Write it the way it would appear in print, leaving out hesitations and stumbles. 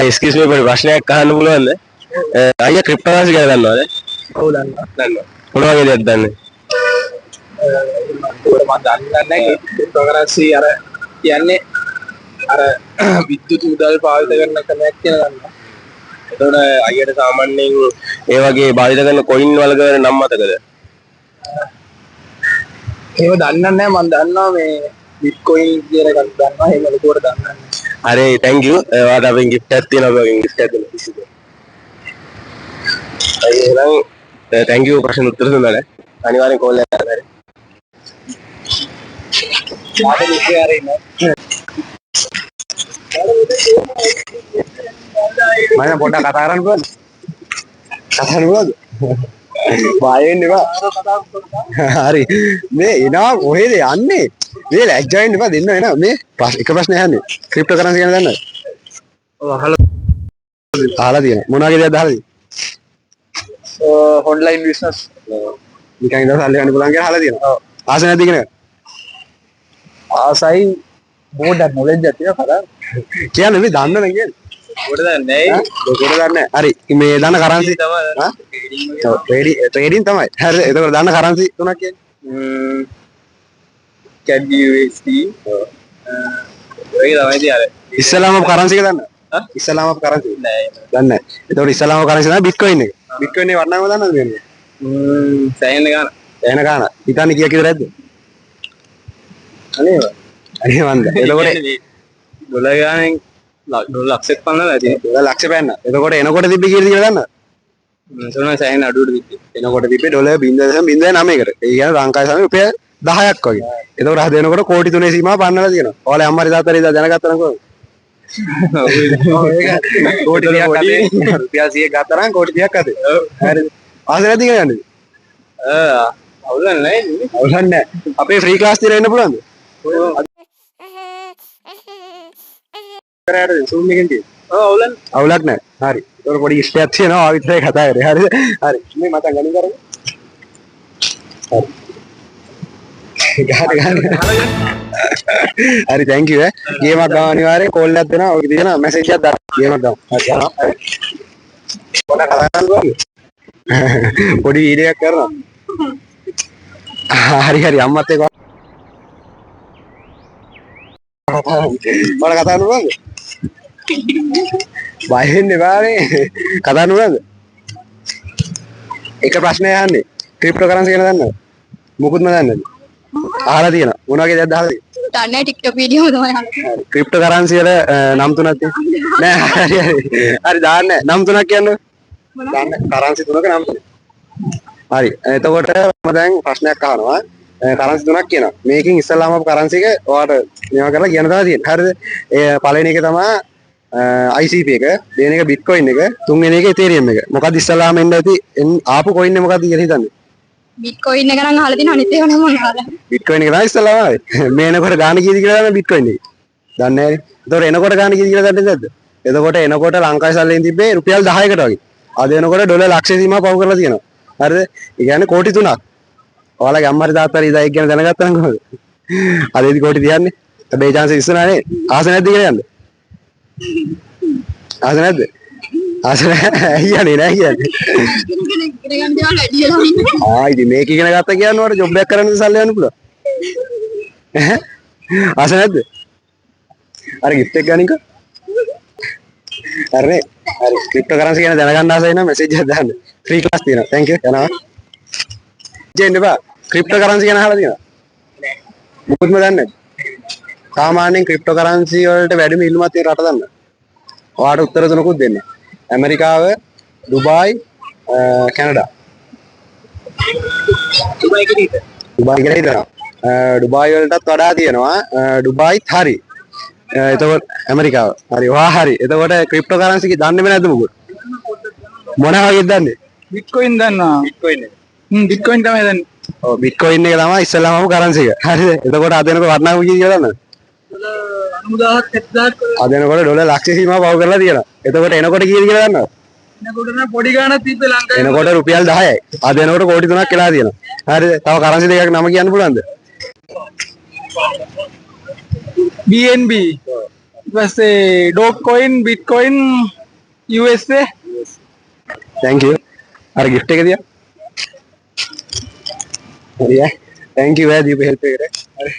Excuse මී පොඩි ප්‍රශ්නයක් අහන්න පුළුවන්ද? අයියා ක්‍රිප්ටෝකරන්සි ගැන දන්නවද? ඔව් දන්නවා. මොන වගේ දෙයක්ද දන්නේ? මම දන්නේ නැහැ ක්‍රිප්ටෝකරන්සි අර කියන්නේ අර විද්‍යුත් මුදල් පාවිච්චි කරන ක්‍රමයක් කියලා දන්නවා. එතකොට අයියට සාමාන්‍යයෙන් ඒ වගේ භාවිත කරන කොයින් වල නම් මතකද? ඒව දන්නේ නැහැ මම දන්නවා මේ බිට්කොයින් කියන එකක් දන්නවා එහෙම ලොකුවට දන්නේ නැහැ. හරි thank you. ඔයාලට අපෙන් gift එකක් තියෙනවා ඔයගෙන් gift එකක් දෙන්න. එහෙනම් thank you ප්‍රශ්න උත්තර දුන්නානේ. අනිවාර්යෙන් කෝල් එකක් කරන්න. ආයෙත් ඉතින් මම පොඩ්ඩක් කතා කරන්න පුළුවන්ද? කතා කරන්න පුළුවන්ද? බයෙන් නෙවා. හරි. මේ එනවා කොහෙද යන්නේ? මේ ලැජ්ජා වෙන්න එපා දෙන්න එනවා. මේ එක ප්‍රශ්නයක් අහන්නේ. ක්‍රිප්ටෝකරන්සි ගැන දන්නවද? ඔව් අහලා තියෙනවා. මොන වගේ දේවල්ද අහලා තියෙන්නේ? Online business. නිකන් ඉඳලා සල්ලි ගන්න පුළුවන් කියලා අහලා තියෙනවා. ඔව්. ආස නැද්ද ඉගෙන ගන්න? ආසයි බෝඩ් නොලෙජ් එකක් තියෙනවා කතා. කියන්නේ මේ දන්නවද කියන්නේ? කොට දන්නේ නැහැ. කොට දන්නේ නැහැ. හරි. මේ දන්න කරන්සි තමයි. හා? ට්‍රේඩින් තමයි. හරි. එතකොට දන්න කරන්සි තුනක් කියන්නේ? CAD USD. ඒක තමයි තියාරේ. ඉස්සලාම කරන්සි එක දන්නවද? හා? ඉස්සලාම කරන්සි නෑ. දන්නේ නැහැ. එතකොට ඉස්සලාම කරන්සි තමයි බිට්කොයින් එක. බිට්කොයින් එක වටිනාකම දන්නවද කියන්නේ? සෑහෙන ගාන. සෑහෙන ගාන. හිතන්නේ කීයක් විතර ඇද්ද? අනේ මන්ද. එතකොට ඩොලර් ගානෙන් ලක්ෂයක් පන්නලා ඇති. ඩොලර් ලක්ෂ පෑන්න. එතකොට එනකොට තිබ්බේ කීයද කියලා දන්නවද? එතන සෑහෙන අඩුවට තිබ්බේ. එනකොට තිබ්බේ ඩොලර් 0.09කට. ඒ කියන්නේ ලංකාවේ සමේ රුපියල් 10ක් වගේ. එතකොට අද වෙනකොට කෝටි 3 සීමාව පන්නලා තියෙනවා. ඔයාලා අම්මාරි තාත්තාරි දැනගත්තා නම් කොහොමද? කෝටි 30ක් අතේ රුපියල් 100ක් ගත්තා නම් කෝටි 30ක් අතේ. හරිද? ආසෙ නැති කියන්නේ. අවුලක් නැහැ නේ. අවුලක් නැහැ. අපේ ෆ්‍රී ක්ලාස් තියලා එන්න පුළුවන්ද? කරාට Zoom එකෙන් තියෙන. අවුලක් නැහැ. හරි. ඒක පොඩි ස්ටෙප් තියෙනවා. ආ විතරයි කතා කරේ. හරිද? හරි. මේ මතන් ගනින් කරමු. හරි. හරි thank you ගේමක් ගන්න අනිවාර්යෙන් කෝල් එකක් දෙනවා. ඔය තියෙන මැසේජ් එකක් දාන්න. ගේමක් ගමු. හරි. පොඩක් කතා කරන්න පොඩි වීඩියෝ එකක් කරනවා. හරි අම්මත් එක්ක කතා කරන්න බලන්න. බය වෙන්න එපා නේ. කතා කරන්න බලන්න. එක ප්‍රශ්නයක් අහන්නේ. ක්‍රිප්ටෝකරන්සි ගැන දන්නවද? මොකුත්ම දන්නේ නැද්ද? අහලා තියෙනවා. මොන වගේ දෙයක්ද අහලා තියෙන්නේ? දන්නේ නැහැ TikTok වීඩියෝ තමයි අහලා තියෙන්නේ. ක්‍රිප්ටෝකරන්සි වල නම් තුනක් තියෙනවා. නෑ හරි දාන්නේ. නම් තුනක් කියන්නේ. දාන්න කරන්සි තුනක නම් තුනක්. හරි. එතකොට මම දැන් ප්‍රශ්නයක් අහනවා. කරන්සි තුනක් කියනවා. මේකෙන් ඉස්සල්ලාම කරන්සි එක ඔයාලට මේවා කරලා කියන්න තමයි තියෙන්නේ. හරිද? ඒ පළවෙනි එක තමයි ICP එක, දෙවෙනි එක බිට්කොයින් එක, තුන්වෙනි එක ඉතේරියම් එක. මොකක්ද ඉස්සල්ලාම එන්න ඇති ආපු කොයින් එක මොකක්ද කියලා හිතන්නේ? බිට්කොයින් එක නම් අහලා තියෙන අනිත් ඒවා නම් මම අහලා නැහැ. බිට්කොයින් එක තමයි ඉස්සල්ලාම ආවේ. මේ එනකොට ගාණ කීයද කියලා දන්න බිට්කොයින් එක. දන්නේ නැහැ. එතකොට එනකොට ගාණ කීයද කියලා දන්නේ නැද්ද? එතකොට එනකොට ලංකාවේ සල්ලියෙන් තිබ්බේ රුපියල් 10කට වගේ. අද වෙනකොට ඩොලර් ලක්ෂ සීමාව පව කරලා තියෙනවා. හරිද? ඒ කියන්නේ කෝටි 3ක්. ඔයාලගේ අම්මාරි තාත්තාරි ඉදා ඒක ගැන දැනගත්තා නම් කොහොමද? අදේදී කෝටි තියන්නේ. හැබැයි chance ඉස්සනා නේ. ආස නැද්ද කියලා යන්න? ආස නැද්ද? ආස ඇයියනේ නෑ කියන්නේ. ඉගෙන ගන්න දේවල් වැඩි වෙලා ඉන්නේ. ඉතින් මේක ඉගෙන ගත්තා කියන්නේ ඔයාලට ජොබ් එකක් කරන්න සල්ලි යන්න පුළුවන්. ආස නැද්ද? අර gift එක ගනින්කෝ. හරි. හරි. ක්‍රිප්ටෝකරන්සි ගැන දැනගන්න ආසයි නම් මැසේජ් එකක් දාන්න. ෆ්‍රී ක්ලාස් තියෙනවා. thank you. යනවා. ජෙන්න බා. ක්‍රිප්ටෝකරන්සි ගැන අහලා තියෙනවද? නෑ. මොකක්ද දන්නේ නැද්ද? සාමාන්‍යයෙන් ක්‍රිප්ටෝකරන්සි වලට වැඩිම ඉල්ලුමක් තියෙන රට දන්නවද? ඔයාලට උත්තර තුනකුත් දෙන්න. ඇමරිකාව, දුබායි, කැනඩා. දුබයි කියලා. දුබායි කියලා හිතනවා. දුබායි වලටත් වඩා තියෙනවා. දුබායිත් හරි. එතකොට ඇමරිකාව. හරි. ඔයා හරි. එතකොට ක්‍රිප්ටෝකරන්සි දන්නේම නැද්ද මොකද? මොන වගේද දන්නේ? බිට්කොයින් දන්නවා. බිට්කොයින් එක. බිට්කොයින් තමයි දන්නේ. ඔව් බිට්කොයින් එක තමයි ඉස්සෙල්ලාම කරන්සි එක. හරිද? එතකොට අද වෙනකොට වටිනාකම කියලා දන්නවද? 90000ක් 70000ක් අද වෙනකොට ඩොලර් ලක්ෂ සීමාව පව කරලා තියෙනවා. එතකොට එනකොට කීයද කියලා දන්නවද? එනකොට නම් පොඩි ගාණක් තිබ්බේ ලංකාවේ. එනකොට රුපියල් 10යි. අද වෙනකොට කෝටි 3ක් වෙලා තියෙනවා. හරිද? තව කරන්සි දෙකක් නම කියන්න පුළුවන්ද? BNB පස්සේ dog coin Bitcoin USA thank you අර gift එක දියා හරි ඈ thank you ඈ දීපු help එකට හරි